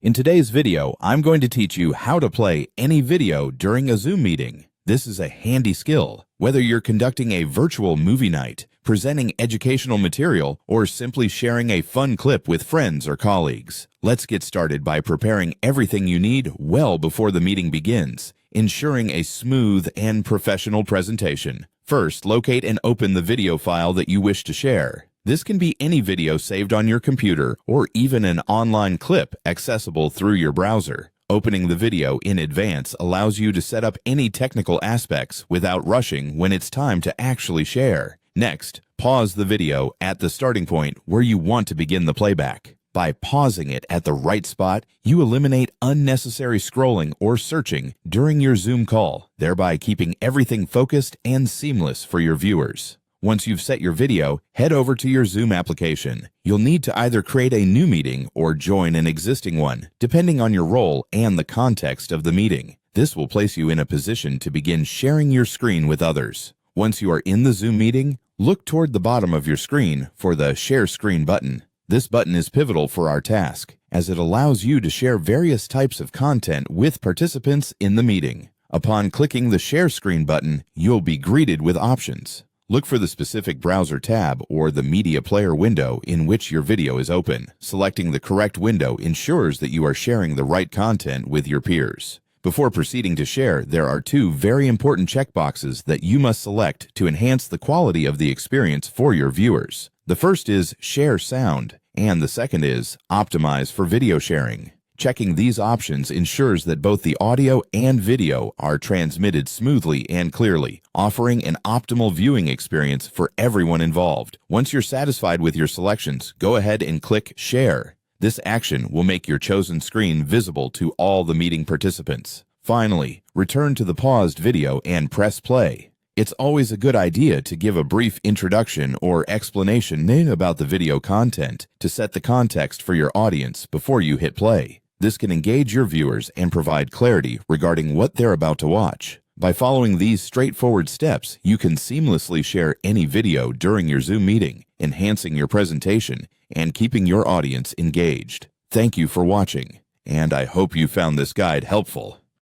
In today's video, I'm going to teach you how to play any video during a Zoom meeting. This is a handy skill, whether you're conducting a virtual movie night, presenting educational material, or simply sharing a fun clip with friends or colleagues. Let's get started by preparing everything you need well before the meeting begins, ensuring a smooth and professional presentation. First, locate and open the video file that you wish to share. This can be any video saved on your computer or even an online clip accessible through your browser. Opening the video in advance allows you to set up any technical aspects without rushing when it's time to actually share. Next, pause the video at the starting point where you want to begin the playback. By pausing it at the right spot, you eliminate unnecessary scrolling or searching during your Zoom call, thereby keeping everything focused and seamless for your viewers. Once you've set your video, head over to your Zoom application. You'll need to either create a new meeting or join an existing one, depending on your role and the context of the meeting. This will place you in a position to begin sharing your screen with others. Once you are in the Zoom meeting, look toward the bottom of your screen for the Share Screen button. This button is pivotal for our task, as it allows you to share various types of content with participants in the meeting. Upon clicking the Share Screen button, you'll be greeted with options. Look for the specific browser tab or the media player window in which your video is open. Selecting the correct window ensures that you are sharing the right content with your peers. Before proceeding to share, there are two very important checkboxes that you must select to enhance the quality of the experience for your viewers. The first is Share Sound, and the second is Optimize for video sharing. Checking these options ensures that both the audio and video are transmitted smoothly and clearly, offering an optimal viewing experience for everyone involved. Once you're satisfied with your selections, go ahead and click Share. This action will make your chosen screen visible to all the meeting participants. Finally, return to the paused video and press play. It's always a good idea to give a brief introduction or explanation about the video content to set the context for your audience before you hit play. This can engage your viewers and provide clarity regarding what they're about to watch. By following these straightforward steps, you can seamlessly share any video during your Zoom meeting, enhancing your presentation and keeping your audience engaged. Thank you for watching, and I hope you found this guide helpful.